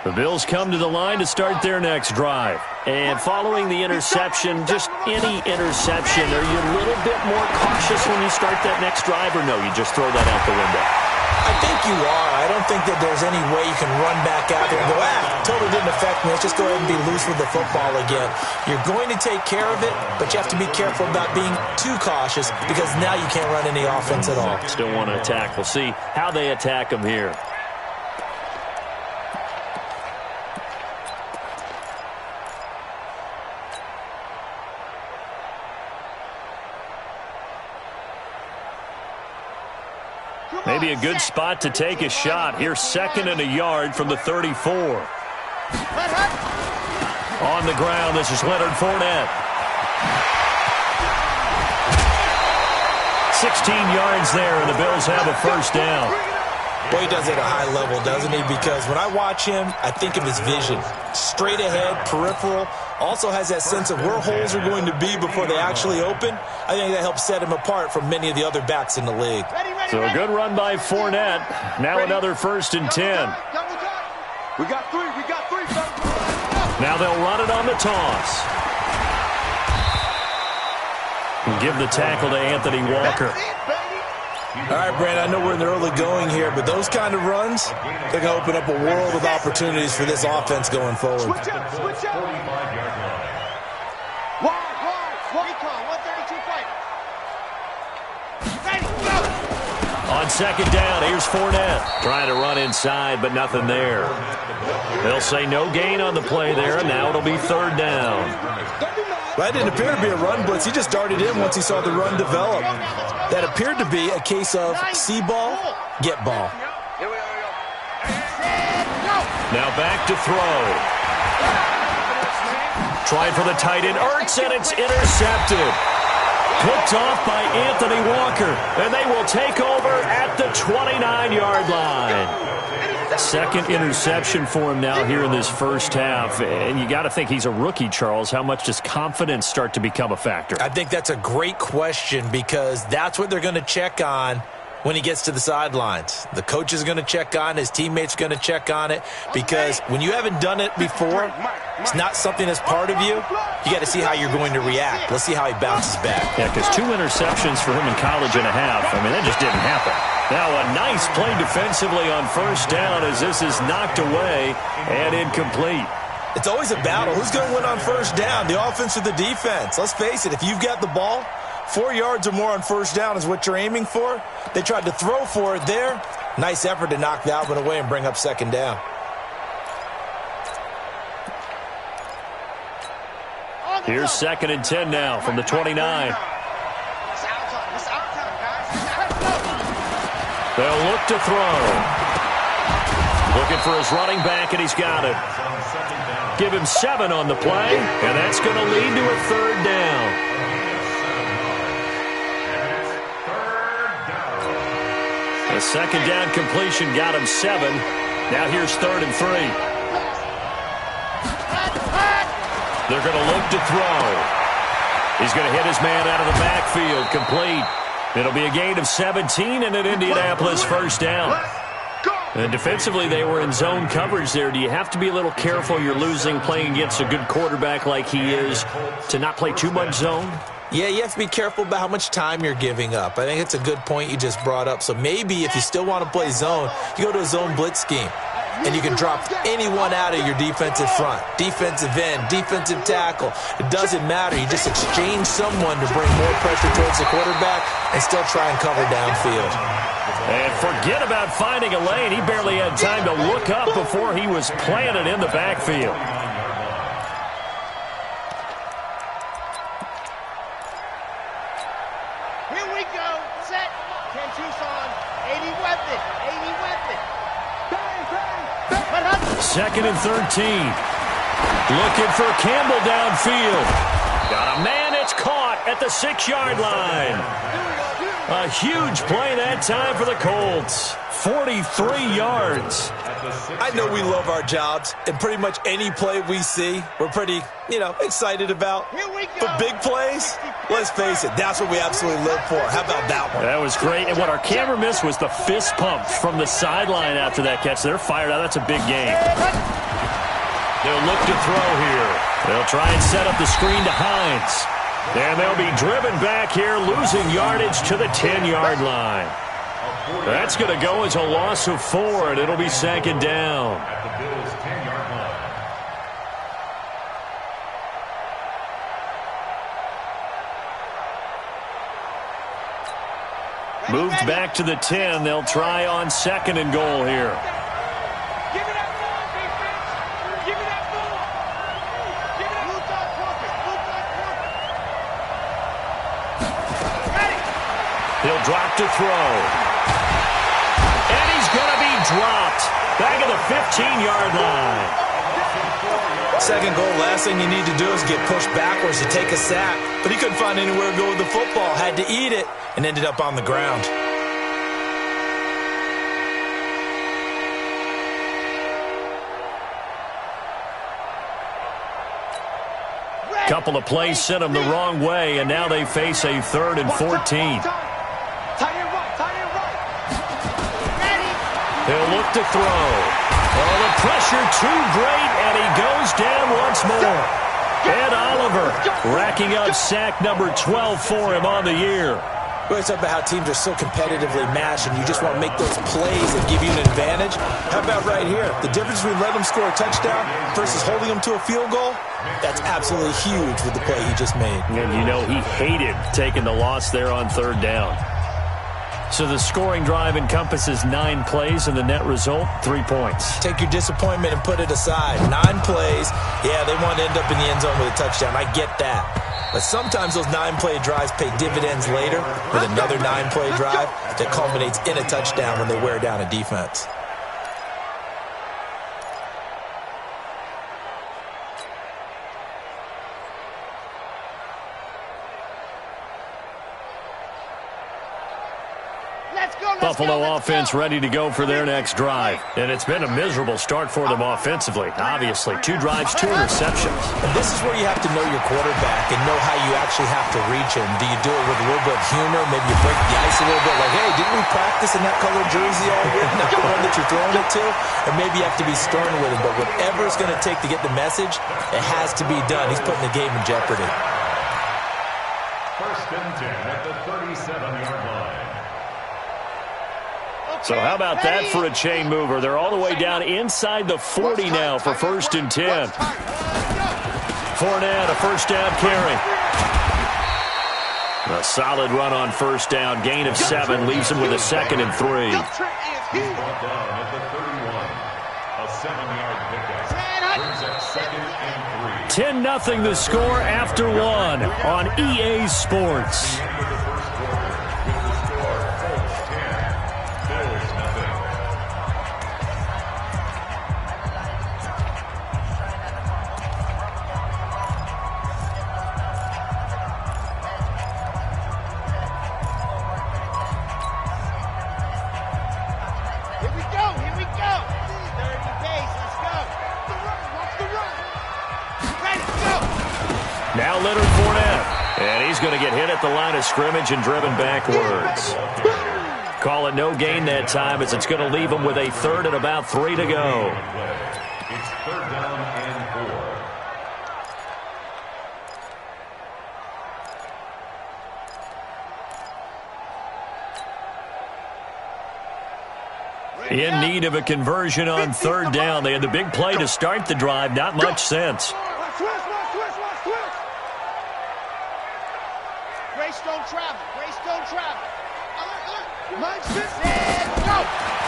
The Bills come to the line to start their next drive. And following the interception, just any interception, are you a little bit more cautious when you start that next drive, or no, you just throw that out the window? I think you are. I don't think that there's any way you can run back out there and go, totally didn't affect me. Let's just go ahead and be loose with the football again. You're going to take care of it, but you have to be careful about being too cautious because now you can't run any offense at all. Still want to attack. We'll see how they attack them here. Maybe a good spot to take a shot. Here's 2nd and a yard from the 34. On the ground, this is Leonard Fournette. 16 yards there, and the Bills have a first down. Boy, he does it at a high level, doesn't he? Because when I watch him, I think of his vision. Straight ahead, peripheral. Also has that sense of where holes are going to be before they actually open. I think that helps set him apart from many of the other backs in the league. So a good run by Fournette. Now another 1st and 10. We got three. Now they'll run it on the toss. And give the tackle to Anthony Walker. All right, Brandon, I know we're in the early going here, but those kind of runs, they're going to open up a world of opportunities for this offense going forward. Switch up. 45-yard line. Wide. Recon, 132 fight. Ready, go. On 2nd down, here's Fournette. Trying to run inside, but nothing there. They'll say no gain on the play there, and now it'll be 3rd down. That didn't appear to be a run blitz. He just darted in once he saw the run develop. That appeared to be a case of see ball, get ball. Now back to throw. Trying for the tight end, Ertz, and it's intercepted. Picked off by Anthony Walker, and they will take over at the 29-yard line. 2nd interception for him now here in this first half. And you got to think he's a rookie, Charles. How much does confidence start to become a factor? I think that's a great question because that's what they're going to check on when he gets to the sidelines. The coach is going to check on it. His teammates are going to check on it because when you haven't done it before, it's not something that's part of you. You got to see how you're going to react. Let's see how he bounces back. Yeah, because 2 interceptions for him in college and a half. I mean, that just didn't happen. Now a nice play defensively on 1st down as this is knocked away and incomplete. It's always a battle. Who's going to win on 1st down, the offense or the defense? Let's face it, if you've got the ball, 4 yards or more on 1st down is what you're aiming for. They tried to throw for it there. Nice effort to knock that one away and bring up 2nd down. Here's 2nd and 10 now from the 29. They'll look to throw. Looking for his running back, and he's got it. Give him 7 on the play, and that's going to lead to a 3rd down. The 2nd down completion got him 7. Now here's 3rd and 3. They're going to look to throw. He's going to hit his man out of the backfield, complete. It'll be a gain of 17 and an Indianapolis 1st down. And defensively, they were in zone coverage there. Do you have to be a little careful? You're losing playing against a good quarterback like he is to not play too much zone? Yeah, you have to be careful about how much time you're giving up. I think it's a good point you just brought up. So maybe if you still want to play zone, you go to a zone blitz scheme. And you can drop anyone out of your defensive front. Defensive end, defensive tackle. It doesn't matter. You just exchange someone to bring more pressure towards the quarterback and still try and cover downfield. And forget about finding a lane. He barely had time to look up before he was planted in the backfield. Here we go. Set. 10 Tucson. 80 weapon. 80 weapon. 2nd and 13. Looking for Campbell downfield. Got a man. It's caught at the 6-yard line. A huge play that time for the Colts. 43 yards. I know we love our jobs, and pretty much any play we see, we're pretty, excited about. But big plays, let's face it, that's what we absolutely live for. How about that one? That was great. And what our camera missed was the fist pump from the sideline after that catch. They're fired out. That's a big game. He'll look to throw here. They'll try and set up the screen to Hines. And they'll be driven back here, losing yardage to the 10-yard line. That's going to go as a loss of 4, and it'll be second down. At the Bills' 10-yard line. Moved back to the 10. They'll try on second and goal here. Give me that ball, defense. Give me that ball. Give me that blue dot perfect. Blue dot perfect. Ready. He'll drop to throw. And he's going to be dropped. Back at the 15-yard line. Second goal, last thing you need to do is get pushed backwards to take a sack. But he couldn't find anywhere to go with the football. Had to eat it and ended up on the ground. Couple of plays sent them the wrong way, and now they face a 3rd and 14. Tight end right. Tight end right. Ready. He'll look to throw. Oh, the pressure too great, and he goes down once more. Ed Oliver racking up sack number 12 for him on the year. We always talk about how teams are so competitively matched, and you just want to make those plays that give you an advantage. How about right here? The difference between letting them score a touchdown versus holding them to a field goal, that's absolutely huge with the play he just made. And you know he hated taking the loss there on 3rd down. So the scoring drive encompasses 9 plays, and the net result, 3 points. Take your disappointment and put it aside. 9 plays. Yeah, they want to end up in the end zone with a touchdown. I get that. But sometimes those 9-play drives pay dividends later with another 9-play drive that culminates in a touchdown when they wear down a defense. Buffalo offense ready to go for their next drive. And it's been a miserable start for them offensively. Obviously, 2 drives, 2 interceptions. And this is where you have to know your quarterback and know how you actually have to reach him. Do you do it with a little bit of humor? Maybe you break the ice a little bit like, hey, didn't we practice in that colored jersey all year? Not the one that you're throwing it to? Or maybe you have to be stern with him. But whatever it's going to take to get the message, it has to be done. He's putting the game in jeopardy. 1st and 10 at the 37-yard line. So how about that for a chain mover? They're all the way down inside the 40 now for 1st and 10. Fournette, a 1st down carry. A solid run on 1st down. Gain of 7 leaves him with a 2nd and 3. He's brought down at the 31. A 7-yard pickup. Brings up 2nd and 3. 10-0 the score after 1 on EA Sports. Now Leonard Fournette, and he's going to get hit at the line of scrimmage and driven backwards. Call it no gain that time, as it's going to leave him with a 3rd and about 3 to go. It's 3rd down and 4. In need of a conversion on 3rd down. They had the big play to start the drive. Not much sense. Greystone travel.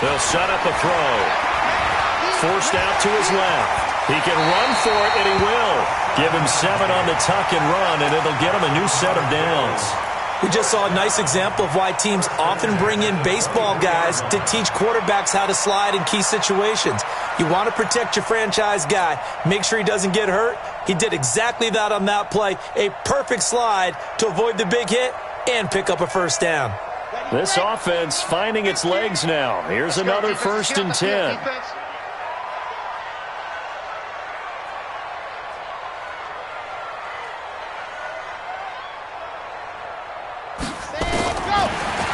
They'll set up a throw. Forced out to his left. He can run for it, and he will. Give him 7 on the tuck and run, and it'll get him a new set of downs. We just saw a nice example of why teams often bring in baseball guys to teach quarterbacks how to slide in key situations. You want to protect your franchise guy. Make sure he doesn't get hurt. He did exactly that on that play. A perfect slide to avoid the big hit and pick up a 1st down. This offense finding its legs now. Here's another 1st and 10.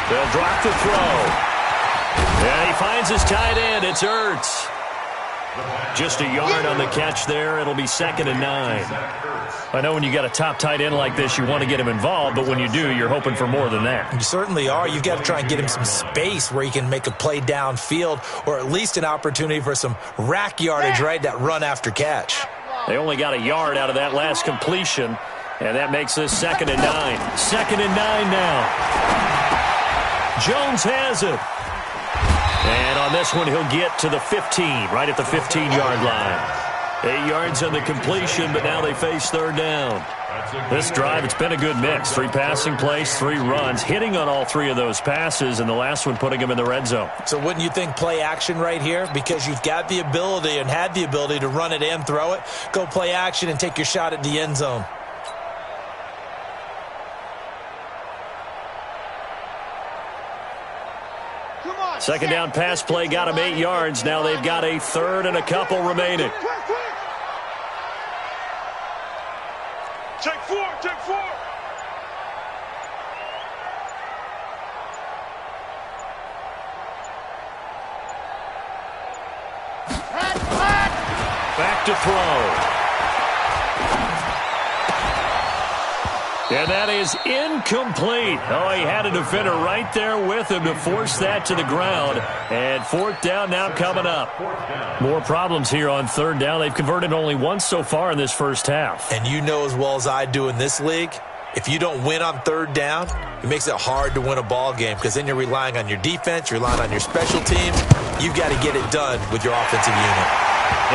They'll drop the throw. And he finds his tight end. It's Ertz. Just a yard on the catch there. It'll be 2nd and 9. I know when you got a top tight end like this, you want to get him involved, but when you do, you're hoping for more than that. You certainly are. You've got to try and get him some space where he can make a play downfield, or at least an opportunity for some rack yardage, right, that run after catch. They only got a yard out of that last completion, and that makes this 2nd and 9. 2nd and 9 now. Jones has it. And on this one, he'll get to the 15, right at the 15-yard line. 8 yards on the completion, but now they face 3rd down. This drive, it's been a good mix. 3 passing plays, 3 runs, hitting on all 3 of those passes, and the last one putting him in the red zone. So wouldn't you think play action right here? Because you've got the ability and had the ability to run it and throw it. Go play action and take your shot at the end zone. Second down pass play got him 8 yards. Now they've got a 3rd and a couple remaining. Check 4, check 4. Back to throw. And that is incomplete. Oh, he had a defender right there with him to force that to the ground. And 4th down now coming up. More problems here on 3rd down. They've converted only once so far in this first half. And you know as well as I do in this league, if you don't win on 3rd down, it makes it hard to win a ball game because then you're relying on your defense, you're relying on your special teams. You've got to get it done with your offensive unit.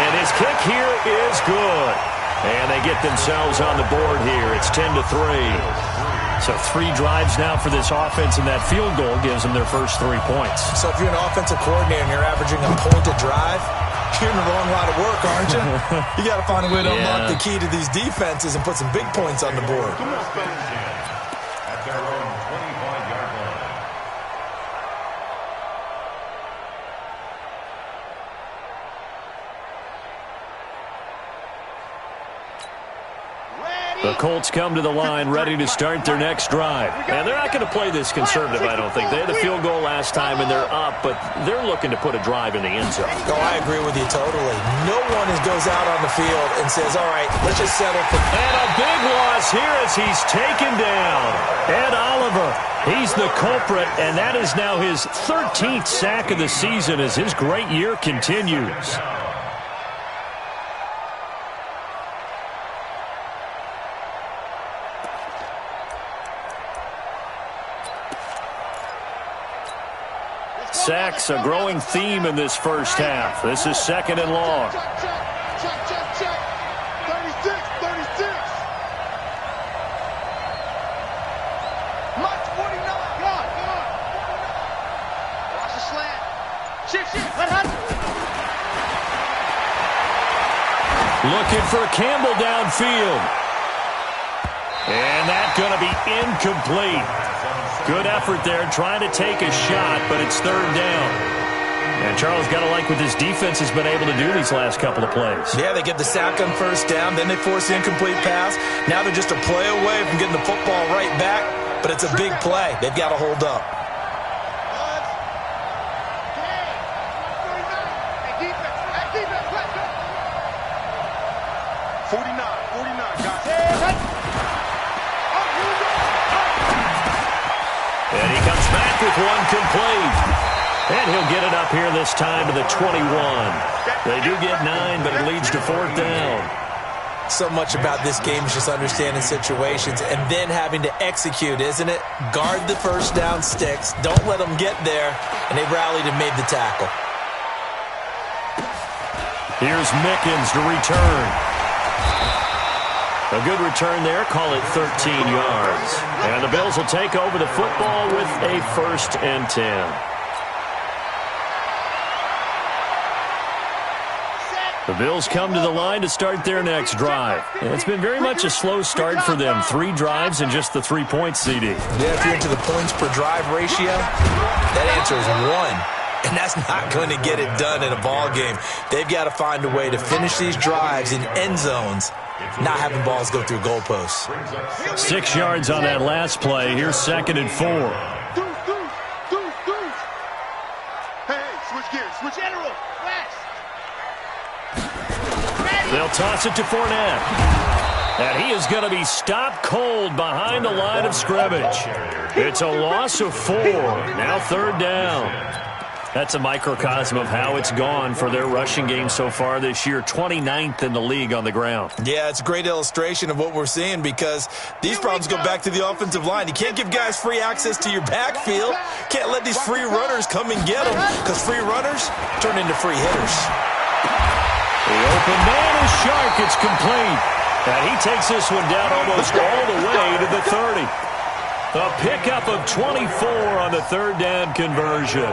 And his kick here is good. And they get themselves on the board here. It's 10-3. So 3 drives now for this offense, and that field goal gives them their first 3 points. So if you're an offensive coordinator and you're averaging a point a drive, you're in the wrong line of work, aren't you? You got to find a way to unlock the key to these defenses and put some big points on the board. At their own 25-yard line. The Colts come to the line ready to start their next drive. And they're not going to play this conservative, I don't think. They had the field goal last time, and they're up, but they're looking to put a drive in the end zone. Oh, I agree with you totally. No one goes out on the field and says, all right, let's just settle for... And a big loss here as he's taken down. Ed Oliver, he's the culprit, and that is now his 13th sack of the season as his great year continues. Sacks, a growing theme in this first half. This is 2nd and long. Check. 36. Mike 49. Come on. Watch the slant. Shift. Looking for Campbell downfield. And that's going to be incomplete. Good effort there, trying to take a shot, but it's 3rd down. And Charles, got to like what this defense has been able to do these last couple of plays. Yeah, they get the sack on 1st down, then they force the incomplete pass. Now they're just a play away from getting the football right back, but it's a big play. They've got to hold up. 49, guys. And he comes back with one complete. And he'll get it up here this time to the 21. They do get 9, but it leads to 4th down. So much about this game is just understanding situations and then having to execute, isn't it? Guard the 1st down sticks. Don't let them get there. And they rallied and made the tackle. Here's Mickens to return. A good return there. Call it 13 yards. And the Bills will take over the football with a 1st and 10. The Bills come to the line to start their next drive. And it's been very much a slow start for them. 3 drives and just the 3 points, CD. Yeah, if you're into the points per drive ratio, that answer is 1. And that's not going to get it done in a ball game. They've got to find a way to finish these drives in end zones, not having balls go through goalposts. 6 yards on that last play. Here's 2nd and 4. Hey, switch gears. Switch general. West. They'll toss it to Fournette. And he is going to be stopped cold behind the line of scrimmage. It's a loss of 4. Now 3rd down. That's a microcosm of how it's gone for their rushing game so far this year. 29th in the league on the ground. Yeah, it's a great illustration of what we're seeing because these problems go back to the offensive line. You can't give guys free access to your backfield. Can't let these free runners come and get them because free runners turn into free hitters. The open man is Shark. It's complete. And he takes this one down almost all the way to the 30. A pickup of 24 on the 3rd down conversion.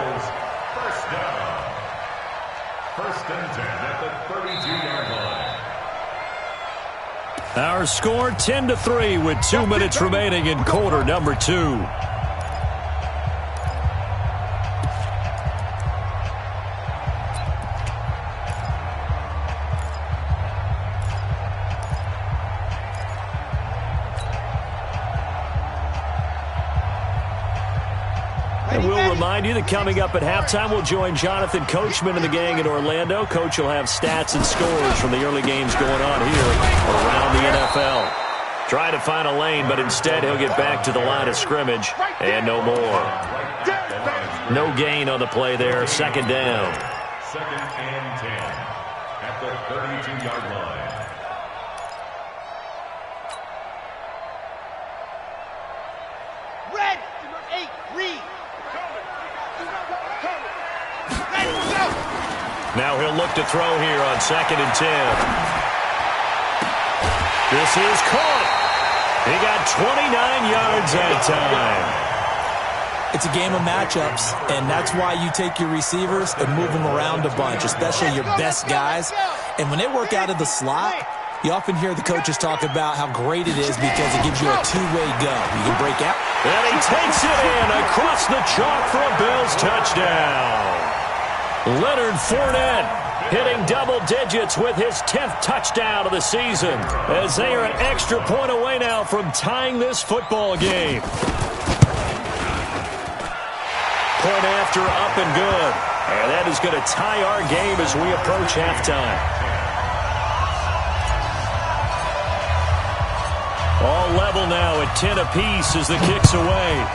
First and 10 at the 32-yard line. Our score 10-3 with 2 minutes remaining in quarter number 2. And we'll remind you that coming up at halftime, we'll join Jonathan Coachman and the gang in Orlando. Coach will have stats and scores from the early games going on here around the NFL. Try to find a lane, but instead he'll get back to the line of scrimmage and no more. No gain on the play there. 2nd down. 2nd and 10 at the 32-yard line. Red, number 8, Reed. Now he'll look to throw here on 2nd and 10. This is caught. He got 29 yards that time. It's a game of matchups, and that's why you take your receivers and move them around a bunch, especially your best guys. And when they work out of the slot, you often hear the coaches talk about how great it is because it gives you a two-way go. You can break out. And he takes it in across the chalk for a Bills touchdown. Leonard Fournette hitting double digits with his 10th touchdown of the season as they are an extra point away now from tying this football game. Point after up and good. And that is going to tie our game as we approach halftime. All level now at 10 apiece as the kick's away.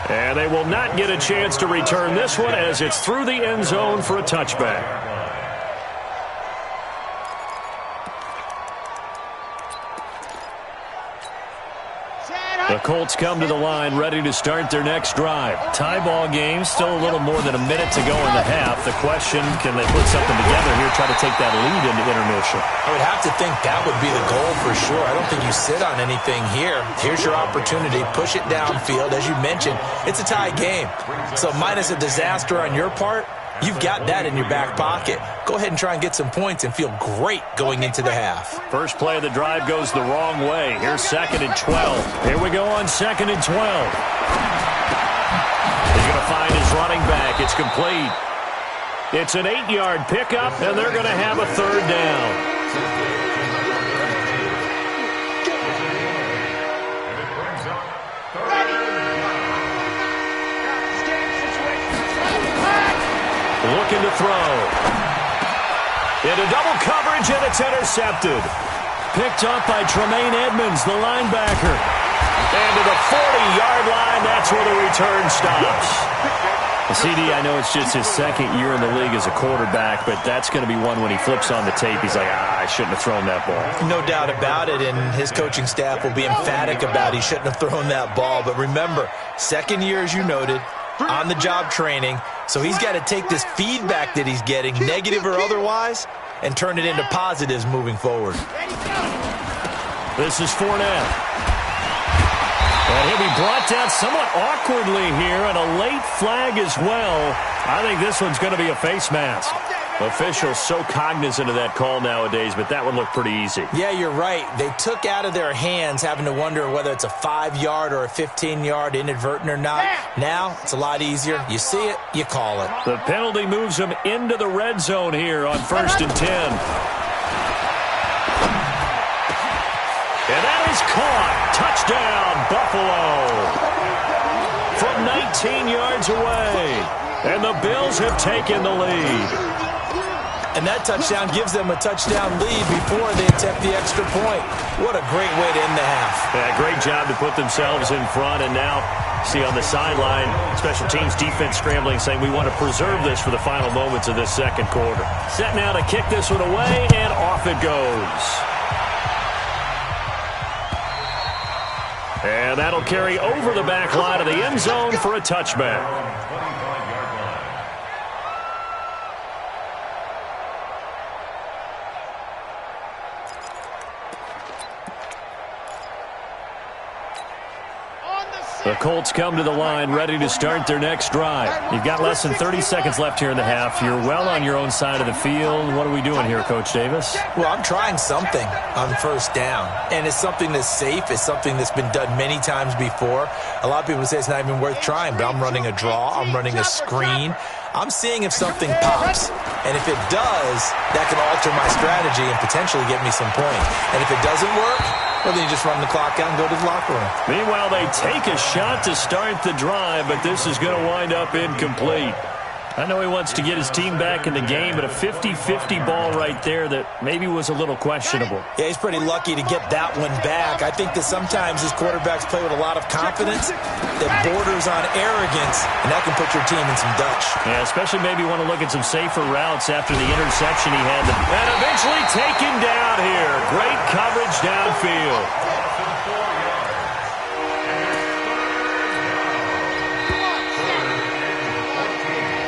And they will not get a chance to return this one as it's through the end zone for a touchback. The Colts come to the line ready to start their next drive. Tie ball game, still a little more than a minute to go in the half. The question, can they put something together here, try to take that lead into intermission? I would have to think that would be the goal for sure. I don't think you sit on anything here. Here's your opportunity. Push it downfield. As you mentioned, it's a tie game. So minus a disaster on your part, you've got that in your back pocket. Go ahead and try and get some points and feel great going into the half. First play of the drive goes the wrong way. Here's 2nd and 12. Here we go on 2nd and 12. He's going to find his running back. It's complete. It's an 8-yard pickup, and they're going to have a 3rd down. Looking to throw. Into double coverage, and it's intercepted. Picked up by Tremaine Edmonds, the linebacker. And to the 40-yard line, that's where the return stops. CD, I know it's just his 2nd year in the league as a quarterback, but that's going to be one when he flips on the tape, he's like, I shouldn't have thrown that ball. No doubt about it, and his coaching staff will be emphatic about he shouldn't have thrown that ball. But remember, 2nd year, as you noted, on-the-job training, so he's got to take this feedback that he's getting, negative or otherwise, and turn it into positives moving forward. This is Fournette. And he'll be brought down somewhat awkwardly here, and a late flag as well. I think this one's going to be a face mask. Officials so cognizant of that call nowadays, but that one looked pretty easy. Yeah, you're right. They took out of their hands having to wonder whether it's a 5-yard or a 15-yard inadvertent or not. Now, it's a lot easier. You see it, you call it. The penalty moves them into the red zone here on 1st and 10. And that is caught. Touchdown, Buffalo. From 19 yards away. And the Bills have taken the lead. And that touchdown gives them a touchdown lead before they attempt the extra point. What a great way to end the half. Yeah, great job to put themselves in front. And now, see on the sideline, special teams defense scrambling, saying we want to preserve this for the final moments of this second quarter. Set now to kick this one away, and off it goes. And that'll carry over the back line of the end zone for a touchback. The Colts come to the line ready to start their next drive. You've got less than 30 seconds left here in the half. You're well on your own side of the field. What are we doing here, Coach Davis? Well, I'm trying something on first down, and it's something that's safe. It's something that's been done many times before. A lot of people say it's not even worth trying, but I'm running a draw. I'm running a screen. I'm seeing if something pops, and if it does, that can alter my strategy and potentially get me some points. And if it doesn't work, well, then you just run the clock out and go to the locker room. Meanwhile, they take a shot to start the drive, but this is going to wind up incomplete. I know he wants to get his team back in the game, but a 50-50 ball right there that maybe was a little questionable. Yeah, he's pretty lucky to get that one back. I think that sometimes his quarterbacks play with a lot of confidence that borders on arrogance, and that can put your team in some dutch. Yeah, especially maybe want to look at some safer routes after the interception he had. And eventually taken down here. Great coverage downfield.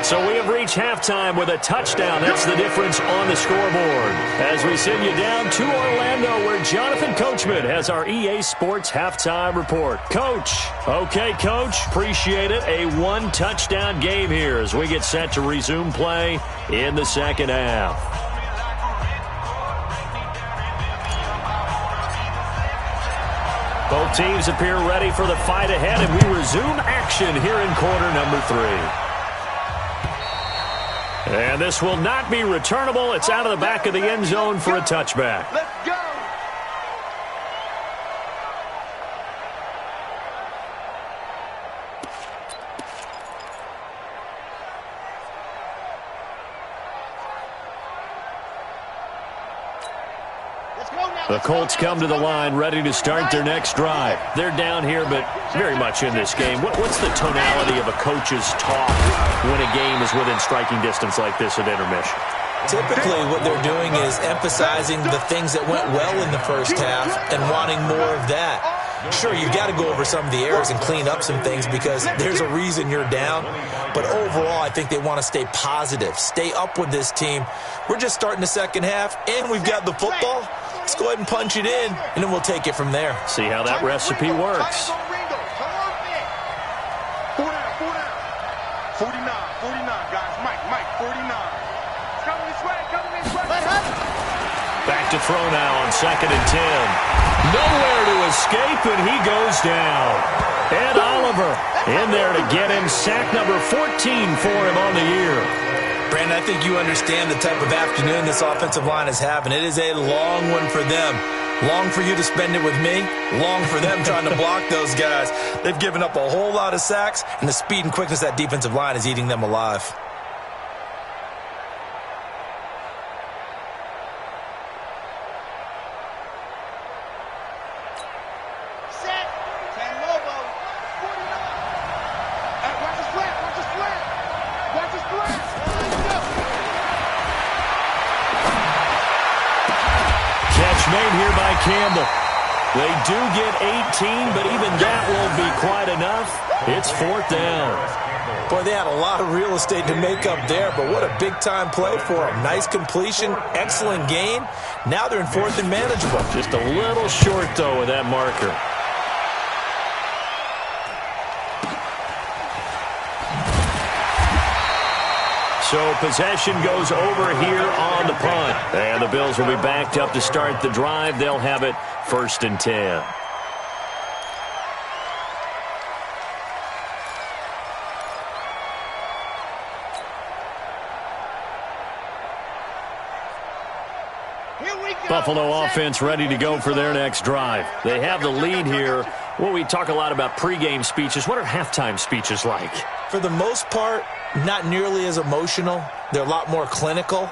So we have reached halftime with a touchdown. That's the difference on the scoreboard. As we send you down to Orlando, where Jonathan Coachman has our EA Sports Halftime Report. Coach. Okay, Coach. Appreciate it. A one-touchdown game here as we get set to resume play in the second half. Both teams appear ready for the fight ahead, and we resume action here in quarter number 3. And this will not be returnable. It's out of the back of the end zone for a touchback. Let's go. The Colts come to the line ready to start their next drive. They're down here, but very much in this game. What's the tonality of a coach's talk when a game is within striking distance like this at intermission? Typically, what they're doing is emphasizing the things that went well in the first half and wanting more of that. Sure, you've got to go over some of the errors and clean up some things because there's a reason you're down. But overall, I think they want to stay positive, stay up with this team. We're just starting the second half, and we've got the football. Let's go ahead and punch it in, and then we'll take it from there. See how that recipe works. 49, guys. Mike, 49. It's coming this way, Back to throw now on 2nd and 10. Nowhere to escape, and he goes down. Ed Oliver in there to get him. Sack number 14 for him on the year. Brandon, I think you understand the type of afternoon this offensive line is having. It is a long one for them. Long for you to spend it with me. Long for them trying to block those guys. They've given up a whole lot of sacks, and the speed and quickness of that defensive line is eating them alive. Made here by Campbell. They do get 18, but even that won't be quite enough. It's 4th down. Boy, they had a lot of real estate to make up there, but what a big-time play for them. Nice completion, excellent gain. Now they're in 4th and manageable. Just a little short, though, with that marker. So possession goes over here on the punt. And the Bills will be backed up to start the drive. They'll have it 1st and 10. Buffalo offense ready to go for their next drive. They have the lead here Well, we talk a lot about pregame speeches. What are halftime speeches like? For the most part, not nearly as emotional. They're a lot more clinical.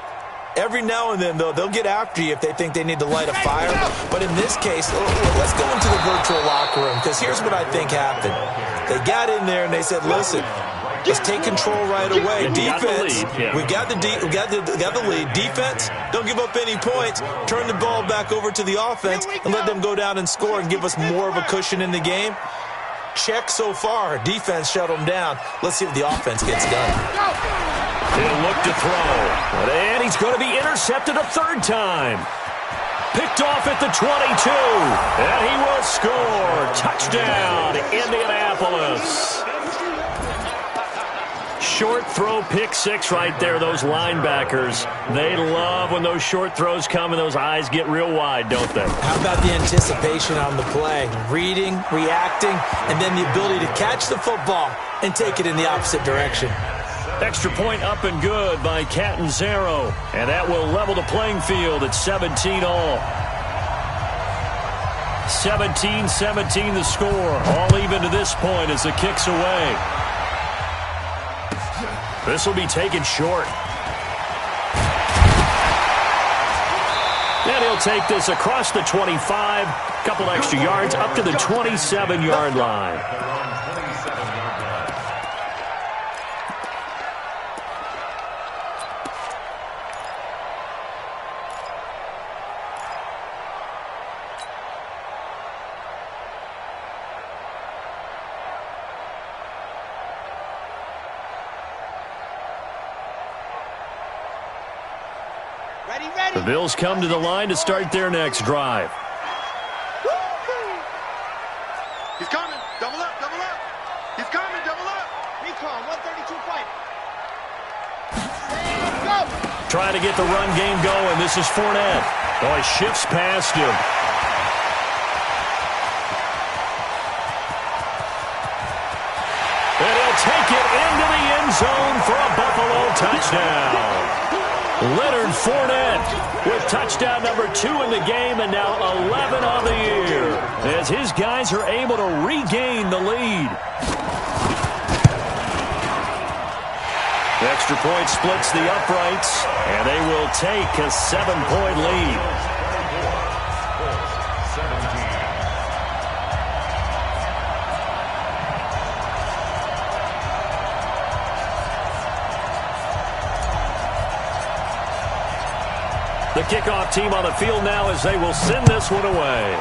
Every now and then, though, they'll get after you if they think they need to light a fire. But in this case, let's go into the virtual locker room, because here's what I think happened. They got in there and they said, listen, let's take control right away. Defense, we got the lead. Defense, don't give up any points. Turn the ball back over to the offense and let them go down and score and give us more of a cushion in the game. Check so far. Defense shut them down. Let's see if the offense gets done. He'll look to throw. And he's going to be intercepted a third time. Picked off at the 22. And he will score. Touchdown, Indianapolis. Short throw, pick six right there. Those linebackers, they love when those short throws come and those eyes get real wide, don't they? How about the anticipation on the play? Reading, reacting, and then the ability to catch the football and take it in the opposite direction. Extra point up and good by Catanzaro. And that will level the playing field at 17 all. 17-17 the score. All even to this point as the kick's away. This will be taken short. And he'll take this across the 25. Couple extra yards up to the 27-yard line. The Bills come to the line to start their next drive. He's coming. Double up, double up. He's coming, double up. Recon, 132 fight. Go. Trying to get the run game going. This is Fournette. Oh, he shifts past him. And he'll take it into the end zone for a Buffalo touchdown. Leonard Fournette with touchdown number 2 in the game and now 11 on the year as his guys are able to regain the lead. The extra point splits the uprights, and they will take a 7-point lead. The kickoff team on the field now as they will send this one away.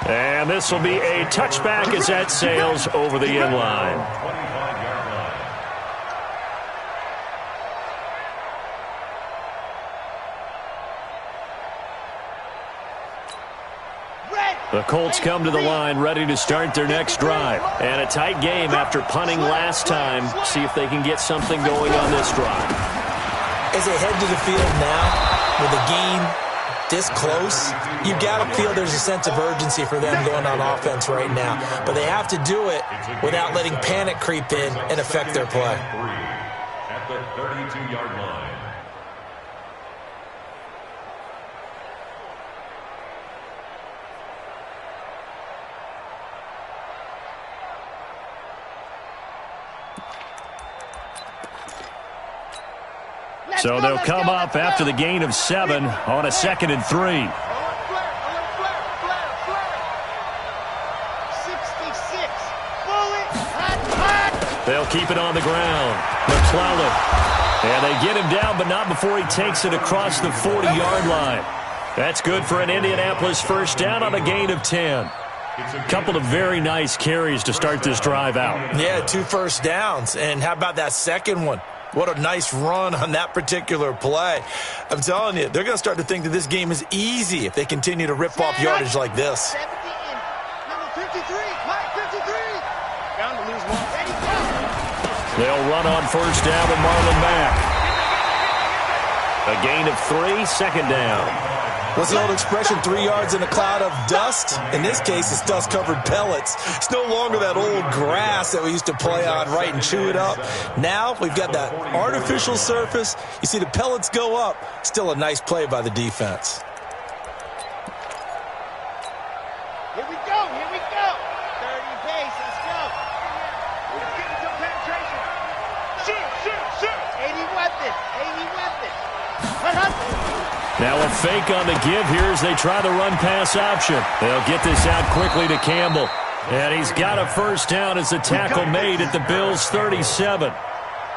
And this will be a touchback as that sails over the end line. The Colts come to the line ready to start their next drive. And a tight game after punting last time. See if they can get something going on this drive. As they head to the field now, with a game this close, you've got to feel there's a sense of urgency for them going on offense right now. But they have to do it without letting panic creep in and affect their play. At the 32-yard line. So they'll come up after the gain of 7 on a 2nd and 3. 66. They'll keep it on the ground. McClellan. And they get him down, but not before he takes it across the 40-yard line. That's good for an Indianapolis first down on a gain of 10. A couple of very nice carries to start this drive out. Yeah, 2 first downs. And how about that second one? What a nice run on that particular play. I'm telling you, they're going to start to think that this game is easy if they continue to rip off yardage like this. Number 53, Mike 53. Bound to lose one. Ready, go. They'll run on first down with Marlon Mack. A gain of 3, 2nd down. What's the old expression, 3 yards in a cloud of dust? In this case, it's dust-covered pellets. It's no longer that old grass that we used to play on, right, and chew it up. Now we've got that artificial surface. You see the pellets go up. Still a nice play by the defense. Now a fake on the give here as they try the run-pass option. They'll get this out quickly to Campbell. And he's got a first down as the tackle made at the Bills' 37.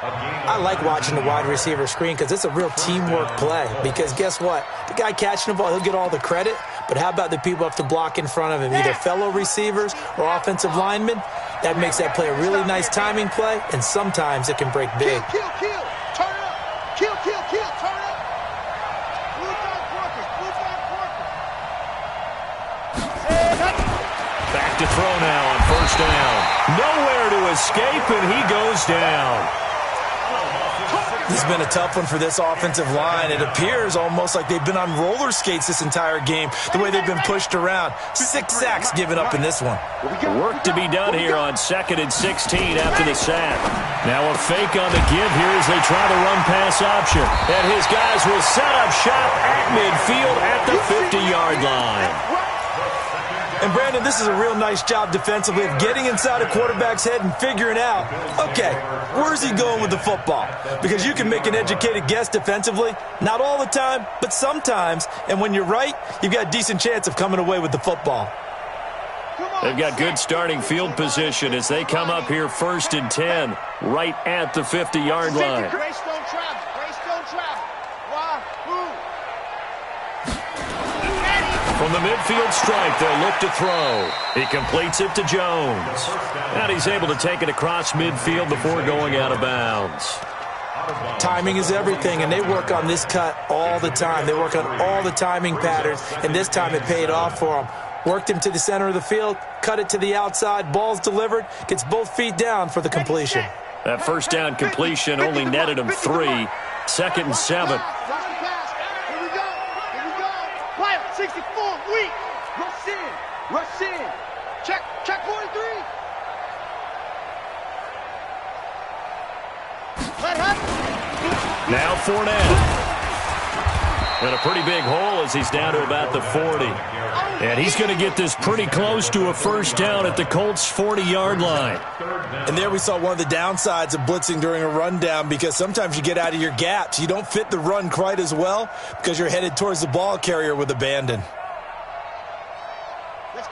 I like watching the wide receiver screen because it's a real teamwork play. Because guess what? The guy catching the ball, he'll get all the credit. But how about the people have to block in front of him, either fellow receivers or offensive linemen? That makes that play a really nice timing play, and sometimes it can break big. Kill, turn up. Kill, turn up. Blue flag Porkers. Back to throw now on first down. Nowhere to escape, and he goes down. This has been a tough one for this offensive line. It appears almost like they've been on roller skates this entire game, the way they've been pushed around. 6 sacks given up in this one. Work to be done here on 2nd and 16 after the sack. Now a fake on the give here as they try the run-pass option. And his guys will set up shop at midfield at the 50-yard line. And, Brandon, this is a real nice job defensively of getting inside a quarterback's head and figuring out, okay, where's he going with the football? Because you can make an educated guess defensively, not all the time, but sometimes. And when you're right, you've got a decent chance of coming away with the football. They've got good starting field position as they come up here 1st and 10, right at the 50-yard line. Grace don't travel. Why? Who? From the midfield stripe, they'll look to throw. He completes it to Jones. And he's able to take it across midfield before going out of bounds. Timing is everything, and they work on this cut all the time. They work on all the timing patterns, and this time it paid off for them. Worked him to the center of the field, cut it to the outside, ball's delivered, gets both feet down for the completion. That first down completion only netted him 3. 2nd and 7. Here we go. Player 64, weak. Rush in. Check 43. Now Fournette. And a pretty big hole as he's down to about the 40. And he's going to get this pretty close to a first down at the Colts' 40-yard line. And there we saw one of the downsides of blitzing during a rundown, because sometimes you get out of your gaps. You don't fit the run quite as well because you're headed towards the ball carrier with abandon.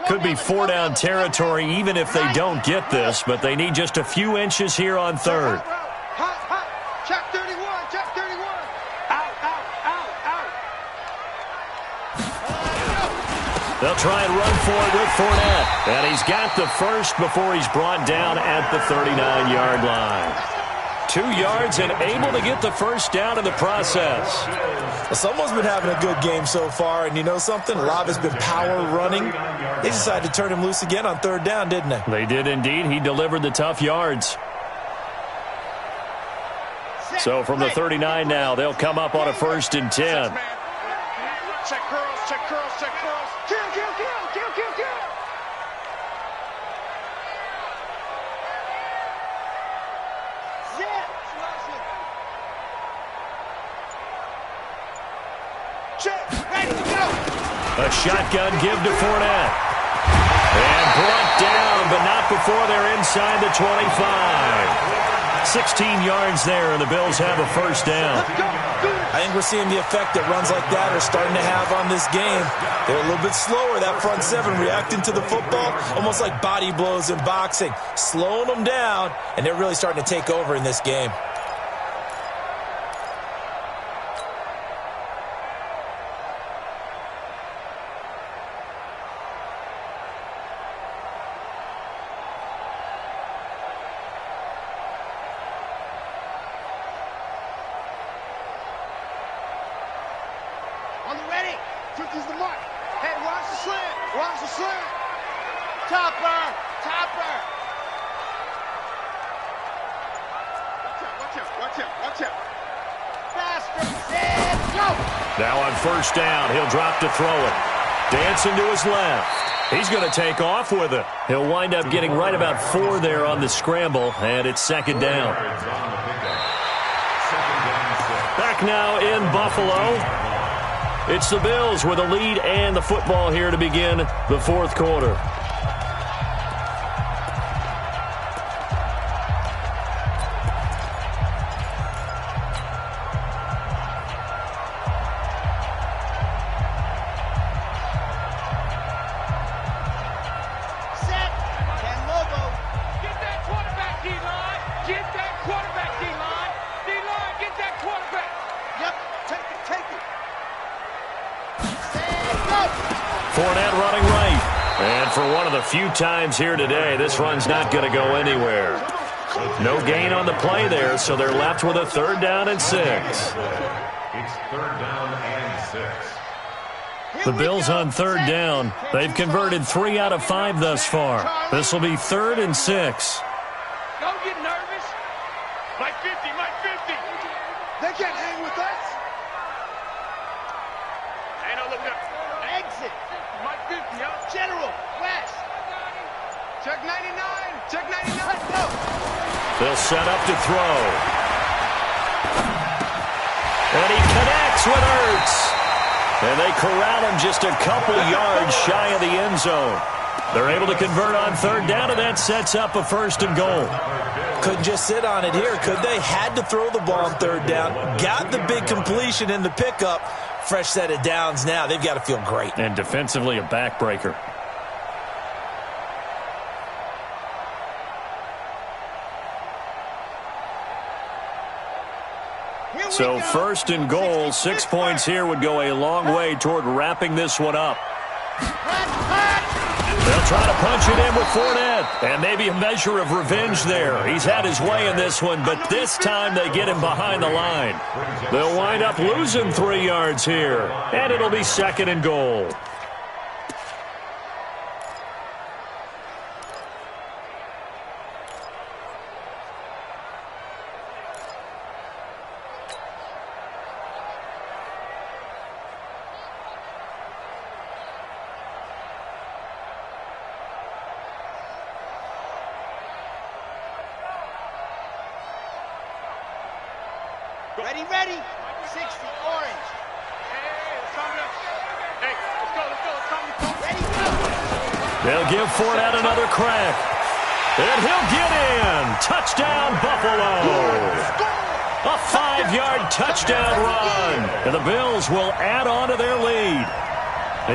Could be 4-down territory even if they don't get this, but they need just a few inches here on 3rd. Check 31. Out. They'll try and run for it with Fournette. And he's got the first before he's brought down at the 39-yard line. 2 yards and able to get the first down in the process. Well, someone's been having a good game so far, and you know something? A lot has been power running. They decided to turn him loose again on 3rd down, didn't they? They did indeed. He delivered the tough yards. So from the 39 now, they'll come up on a 1st and 10. Check curls. Kill. Check. Ready to go. A shotgun give to Fournette. And brought down, but not before they're inside the 25. 16 yards there, and the Bills have a first down. I think we're seeing the effect that runs like that are starting to have on this game. They're a little bit slower, that front 7, reacting to the football, almost like body blows in boxing, slowing them down, and they're really starting to take over in this game. On the ready. 50's the mark. Hey, watch the slant. Topper. Watch out. Faster. Set. Go. Now on first down, he'll drop to throw it. Dancing to his left. He's going to take off with it. He'll wind up getting right about 4 there on the scramble, and it's 2nd down. Back now in Buffalo. It's the Bills with a lead and the football here to begin the 4th quarter. Fournette running right. And for one of the few times here today, this run's not going to go anywhere. No gain on the play there, so they're left with a 3rd down and 6. It's 3rd down and 6. The Bills on 3rd down. They've converted 3 out of 5 thus far. This will be 3rd and 6. Don't get nervous. Mike 50, Mike 50. They can't hang with us. Ain't no looking up. Exit. Mike 50, yo. General, West. Check 99. Check 99. Let's go. They'll set up to throw. And he connects with Ertz. And they corral him just a couple yards shy of the end zone. They're able to convert on 3rd down, and that sets up a 1st and goal. Couldn't just sit on it here, could they? Had to throw the ball on 3rd down. Got the big completion in the pickup. Fresh set of downs now. They've got to feel great. And defensively, a backbreaker. So 1st and goal, 6 points here would go a long way toward wrapping this one up. They'll try to punch it in with Fournette. And maybe a measure of revenge there. He's had his way in this one, but this time they get him behind the line. They'll wind up losing 3 yards here. And it'll be 2nd and goal. Ready, ready. 60, orange. Hey, it's coming up. Hey, let's go, let's go, it's coming. Ready, go. They'll give Fournette another crack. And he'll get in. Touchdown, Buffalo. A 5-yard touchdown run. And the Bills will add on to their lead.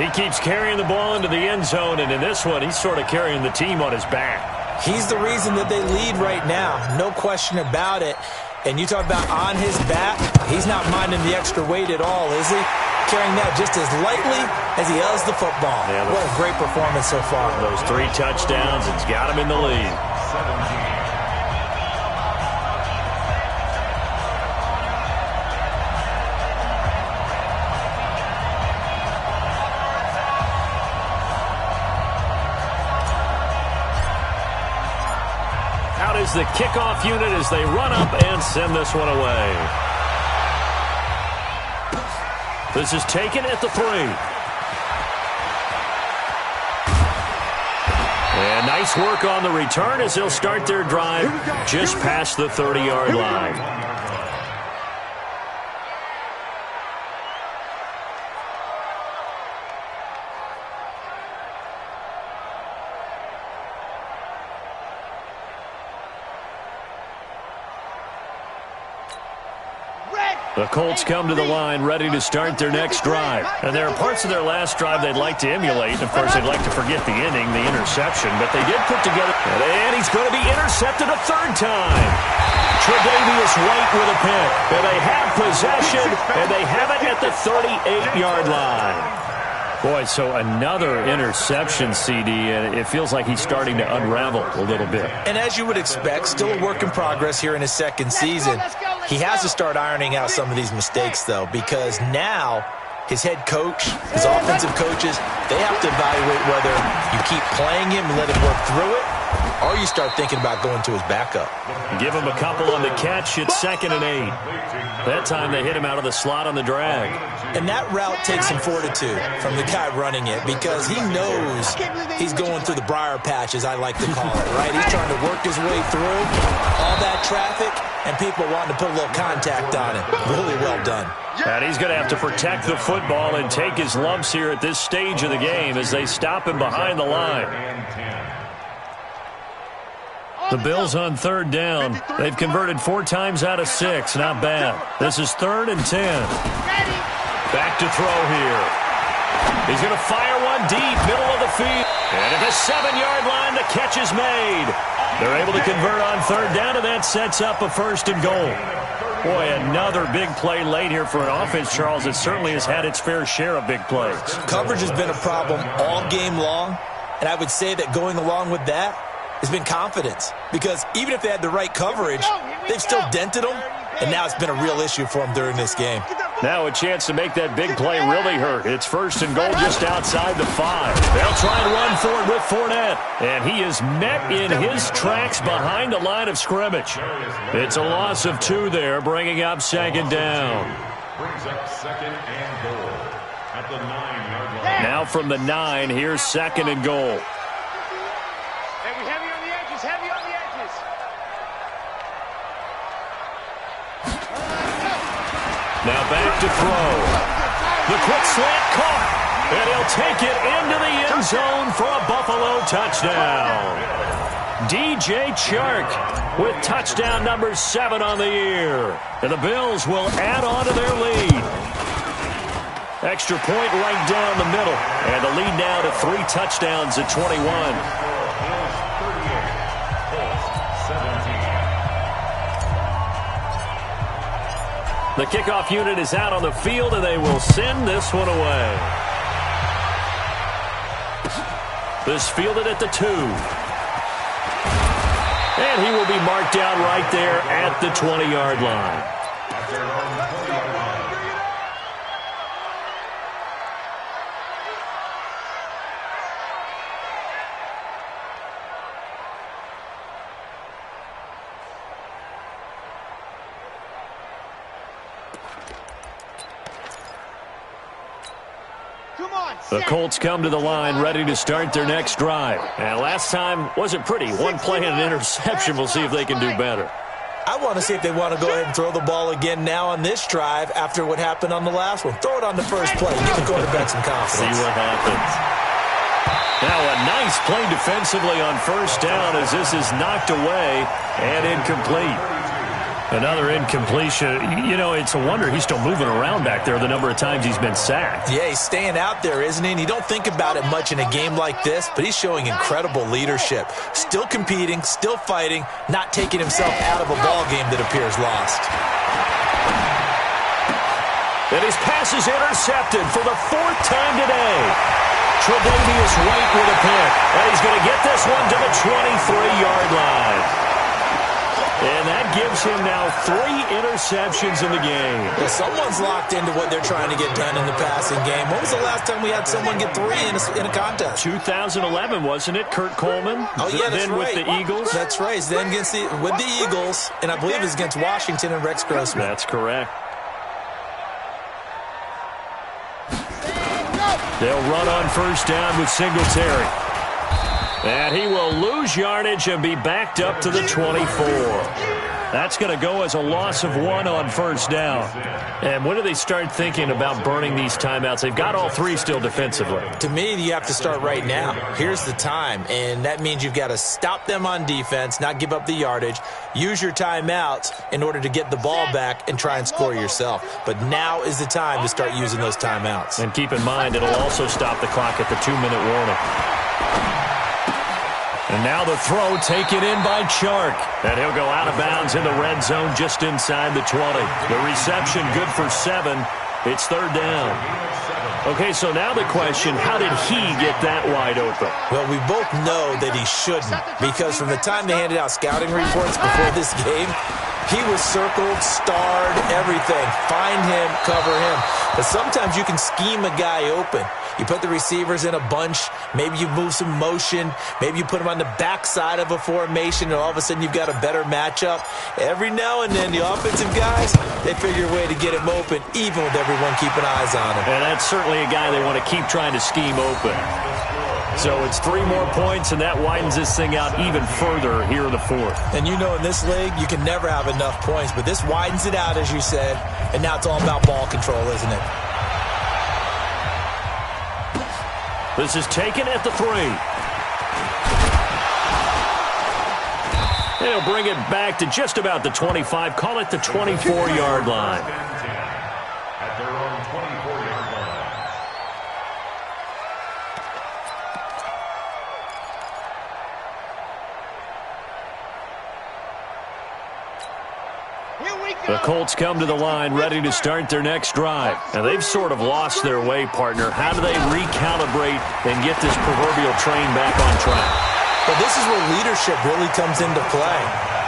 He keeps carrying the ball into the end zone, and in this one, he's sort of carrying the team on his back. He's the reason that they lead right now. No question about it. And you talk about on his back, he's not minding the extra weight at all, is he? Carrying that just as lightly as he does the football. Yeah, what a great performance so far. Those 3 touchdowns, it's got him in the lead. 17. Is the kickoff unit as they run up and send this one away. This is taken at the 3. And nice work on the return as they'll start their drive just past the 30-yard line. The Colts come to the line ready to start their next drive. And there are parts of their last drive they'd like to emulate. Of course, they'd like to forget the inning, the interception. But they did put together. And he's going to be intercepted a 3rd time. Tre'Davious White with a pick. And they have possession, and they have it at the 38-yard line. Boy, so another interception, CD, and it feels like he's starting to unravel a little bit. And as you would expect, still a work in progress here in his 2nd season. He has to start ironing out some of these mistakes, though, because now his head coach, his offensive coaches, they have to evaluate whether you keep playing him and let him work through it, or you start thinking about going to his backup. Give him a couple on the catch. It's 2nd and 8. That time they hit him out of the slot on the drag. And that route takes some fortitude from the guy running it because he knows he's going through the briar patch, as I like to call it, right? He's trying to work his way through all that traffic and people wanting to put a little contact on him. Really well done. And he's going to have to protect the football and take his lumps here at this stage of the game as they stop him behind the line. The Bills on 3rd down. They've converted 4 times out of 6. Not bad. This is 3rd and 10. Back to throw here. He's going to fire one deep, middle of the field. And at the 7-yard line, the catch is made. They're able to convert on 3rd down, and that sets up a 1st and goal. Boy, another big play late here for an offense, Charles, that certainly has had its fair share of big plays. Coverage has been a problem all game long, and I would say that going along with that has been confidence. Because even if they had the right coverage, they've still dented them, and now it's been a real issue for them during this game. Now a chance to make that big play really hurt. It's 1st and goal just outside the 5. They'll try and run forward with Fournette. And he is met in his tracks behind the line of scrimmage. It's a loss of 2 there, bringing up 2nd down. Brings up 2nd and goal at the 9-yard line. Now from the 9, here's 2nd and goal. Hey, we heavy on the edges, heavy on the edges. Now back to throw. The quick slant caught. And he'll take it into the end zone for a Buffalo touchdown. DJ Chark with touchdown number 7 on the year. And the Bills will add on to their lead. Extra point right down the middle. And the lead now to 3 touchdowns at 21. The kickoff unit is out on the field, and they will send this one away. This fielded at the 2. And he will be marked down right there at the 20-yard line. The Colts come to the line ready to start their next drive. And last time wasn't pretty. 1 play and an interception. We'll see if they can do better. I want to see if they want to go ahead and throw the ball again now on this drive after what happened on the last one. Throw it on the first play. Give the quarterback some confidence. See what happens. Now a nice play defensively on 1st down as this is knocked away and incomplete. Another incompletion. You know, it's a wonder he's still moving around back there the number of times he's been sacked. Yeah, he's staying out there, isn't he? And you don't think about it much in a game like this, but he's showing incredible leadership. Still competing, still fighting, not taking himself out of a ball game that appears lost. And his pass is intercepted for the 4th time today. Tre'Davious White with a pick. And he's going to get this one to the 23-yard line. And that gives him now 3 interceptions in the game. Well, someone's locked into what they're trying to get done in the passing game. When was the last time we had someone get 3 in a contest? 2011, wasn't it? Kurt Coleman? Oh, yeah, that's then right. With the Eagles? That's right. Then with the Eagles, and I believe it's against Washington and Rex Grossman. That's correct. They'll run on 1st down with Singletary. And he will lose yardage and be backed up to the 24. That's going to go as a loss of 1 on 1st down. And when do they start thinking about burning these timeouts? They've got all 3 still defensively. To me, you have to start right now. Here's the time, and that means you've got to stop them on defense, not give up the yardage, use your timeouts in order to get the ball back and try and score yourself. But now is the time to start using those timeouts. And keep in mind, it'll also stop the clock at the 2-minute warning. And now the throw taken in by Chark. And he'll go out of bounds in the red zone just inside the 20. The reception good for 7. It's 3rd down. Okay, so now the question, how did he get that wide open? Well, we both know that he shouldn't, because from the time they handed out scouting reports before this game, he was circled, starred, everything. Find him, cover him. But sometimes you can scheme a guy open. You put the receivers in a bunch. Maybe you move some motion. Maybe you put them on the backside of a formation, and all of a sudden you've got a better matchup. Every now and then, the offensive guys, they figure a way to get him open, even with everyone keeping eyes on him. And that's certainly a guy they want to keep trying to scheme open. So it's 3 more points, and that widens this thing out even further here in the 4th. And you know, in this league, you can never have enough points, but this widens it out, as you said, and now it's all about ball control, isn't it? This is taken at the 3. They'll bring it back to just about the 25. Call it the 24-yard line. At their own 24-yard line. The Colts come to the line ready to start their next drive. And they've sort of lost their way, partner. How do they recalibrate and get this proverbial train back on track? Well, this is where leadership really comes into play.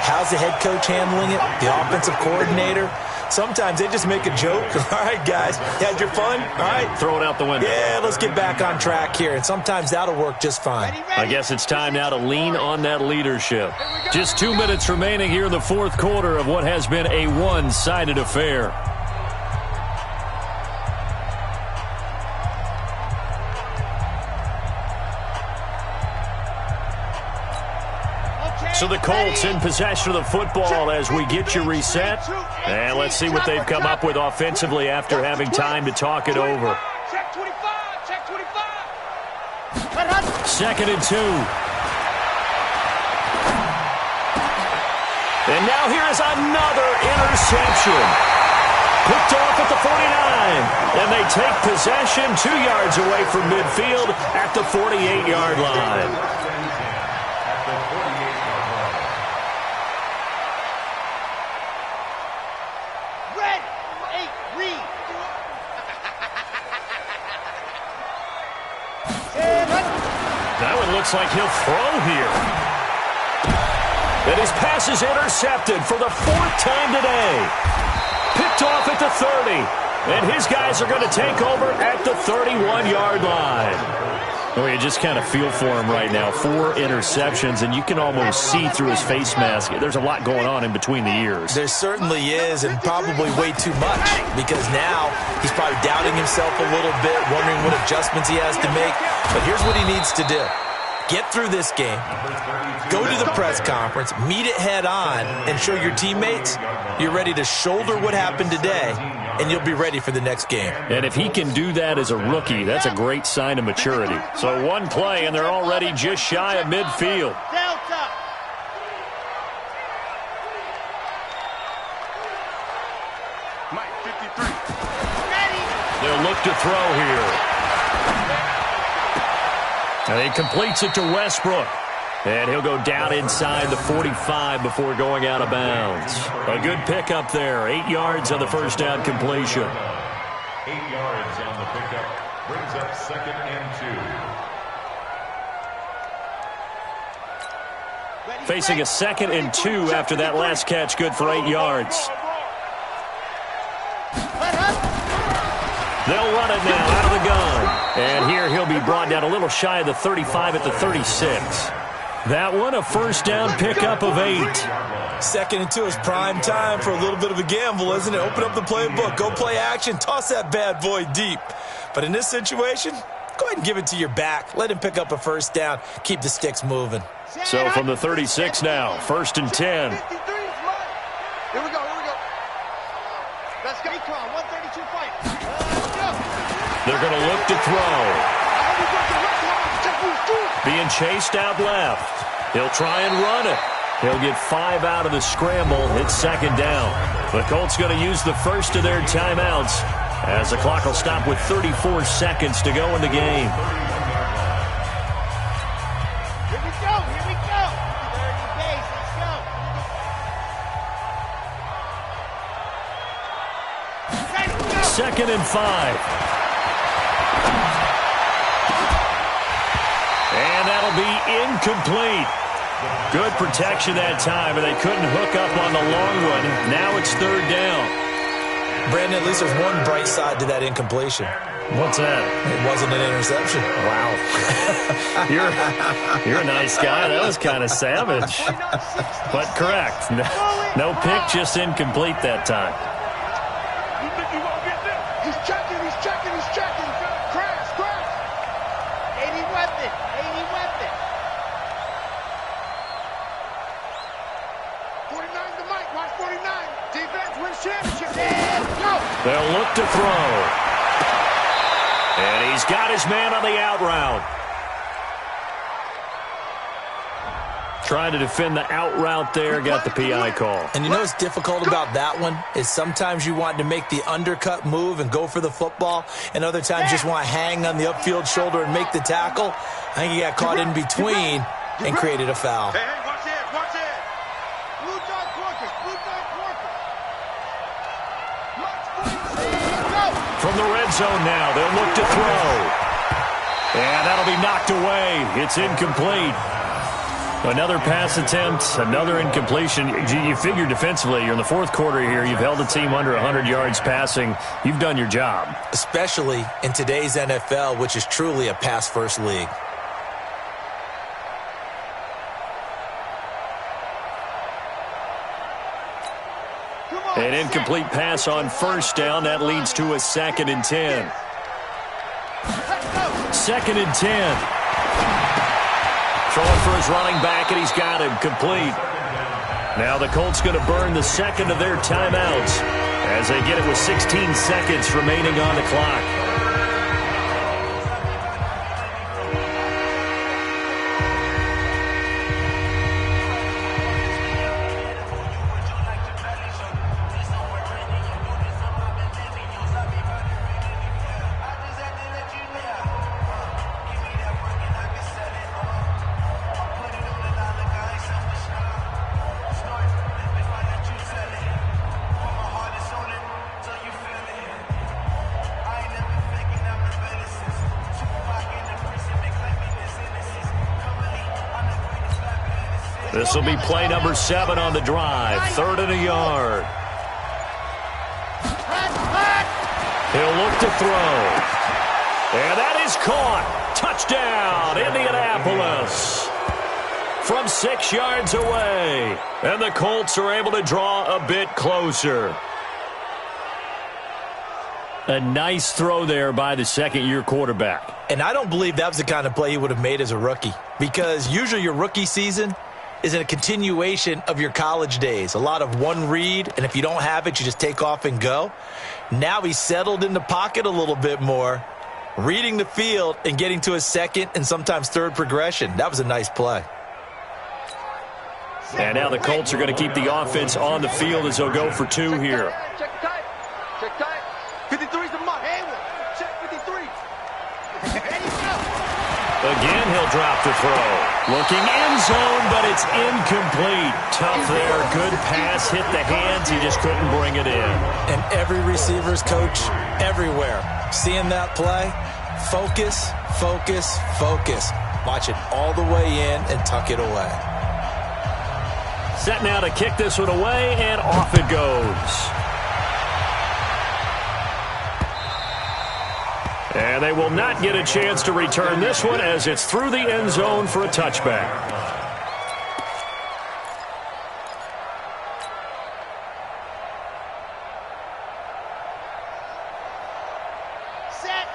How's the head coach handling it? The offensive coordinator? Sometimes they just make a joke. All right, guys, you had your fun? All right. Throw it out the window. Yeah, let's get back on track here. And sometimes that'll work just fine. I guess it's time now to lean on that leadership. Just 2 minutes remaining here in the fourth quarter of what has been a one-sided affair. So the Colts in possession of the football as we get you reset. And let's see what they've come up with offensively after having time to talk it over. Check 25, check 25. 2nd and 2. And now here is another interception. Picked off at the 49. And they take possession 2 yards away from midfield at the 48-yard line. Looks like he'll throw here. And his pass is intercepted for the 4th time today. Picked off at the 30. And his guys are going to take over at the 31-yard line. Oh, you just kind of feel for him right now. 4 interceptions, and you can almost see through his face mask. There's a lot going on in between the ears. There certainly is, and probably way too much, because now he's probably doubting himself a little bit, wondering what adjustments he has to make. But here's what he needs to do. Get through this game, go to the press conference, meet it head on, and show your teammates you're ready to shoulder what happened today, and you'll be ready for the next game. And if he can do that as a rookie, that's a great sign of maturity. So one play, and they're already just shy of midfield. Delta. Mike, 53. Ready. They'll look to throw here. And he completes it to Westbrook. And he'll go down inside the 45 before going out of bounds. A good pickup there. 8 yards on the first down completion. 8 yards on the pickup. Brings up 2nd and 2. Facing a 2nd and 2 after that last catch. Good for 8 yards. They'll run it now out of the gun. And here he'll be brought down a little shy of the 35 at the 36. That one a first down pickup of 8. 2nd and 2 is prime time for a little bit of a gamble, isn't it? Open up the playbook, go play action, toss that bad boy deep. But in this situation, go ahead and give it to your back. Let him pick up a first down, keep the sticks moving. So from the 36 now, 1st and 10. Here we go. Let's go. 132 fight. Let's go. They're going to look to throw. Being chased out left. He'll try and run it. He'll get 5 out of the scramble. It's 2nd down. The Colts going to use the first of their timeouts as the clock will stop with 34 seconds to go in the game. Here we go. 30 base. Let's go. 2nd and 5. And that'll be incomplete. Good protection that time, and they couldn't hook up on the long one. Now it's 3rd down. Brandon, at least there's one bright side to that incompletion. What's that? It wasn't an interception. Wow. You're a nice guy. That was kind of savage. But correct. No pick, just incomplete that time. You think you won't get this? He's checking. Crash. 80 weapon. 49 to Mike. Watch 49. Defense wins championship. Go. They'll look to throw. And he's got his man on the out route. Trying to defend the out route there, got the PI call. And you know what's difficult about that one is sometimes you want to make the undercut move and go for the football, and other times just want to hang on the upfield shoulder and make the tackle. I think he got caught in between and created a foul. Hey, watch it. Blue dot Quarkers. from the red zone now. They'll look to throw. And that'll be knocked away. It's incomplete. Another pass attempt, another incompletion. You figure defensively, you're in the fourth quarter here. You've held the team under 100 yards passing. You've done your job. Especially in today's NFL, which is truly a pass-first league. An incomplete pass on first down. That leads to a 2nd and 10. 2nd and 10. Throwing for his running back, and he's got him complete. Now the Colts going to burn the second of their timeouts as they get it with 16 seconds remaining on the clock. This will be play number 7 on the drive. 3rd and a yard. He'll look to throw. And that is caught. Touchdown, Indianapolis. From 6 yards away. And the Colts are able to draw a bit closer. A nice throw there by the second-year quarterback. And I don't believe that was the kind of play he would have made as a rookie. Because usually your rookie season is a continuation of your college days. A lot of one read, and if you don't have it, you just take off and go. Now he's settled in the pocket a little bit more, reading the field and getting to his second and sometimes third progression. That was a nice play. And now the Colts are going to keep the offense on the field as they'll go for 2 here. Check tight. Check tight. 53's the mark. Check 53. There you go. Again, he'll drop the throw. Looking end zone, but it's incomplete. Tough there. Good pass. Hit the hands. He just couldn't bring it in. And every receiver's coach everywhere. Seeing that play, focus, focus, focus. Watch it all the way in and tuck it away. Set now to kick this one away, and off it goes. And they will not get a chance to return this one as it's through the end zone for a touchback.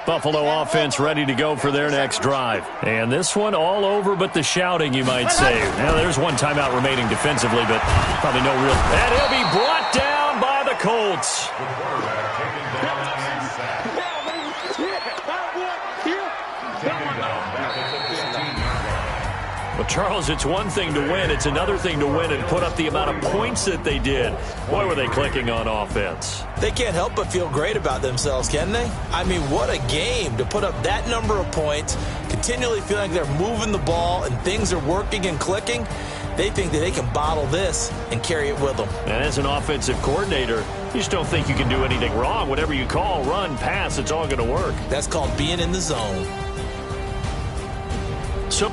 Buffalo offense ready to go for their next drive. And this one all over but the shouting, you might say. Now, there's one timeout remaining defensively, but probably no real. And he'll be brought down by the Colts. Well, Charles, it's one thing to win. It's another thing to win and put up the amount of points that they did. Boy, were they clicking on offense. They can't help but feel great about themselves, can they? I mean, what a game to put up that number of points, continually feeling like they're moving the ball and things are working and clicking. They think that they can bottle this and carry it with them. And as an offensive coordinator, you just don't think you can do anything wrong. Whatever you call, run, pass, it's all going to work. That's called being in the zone. So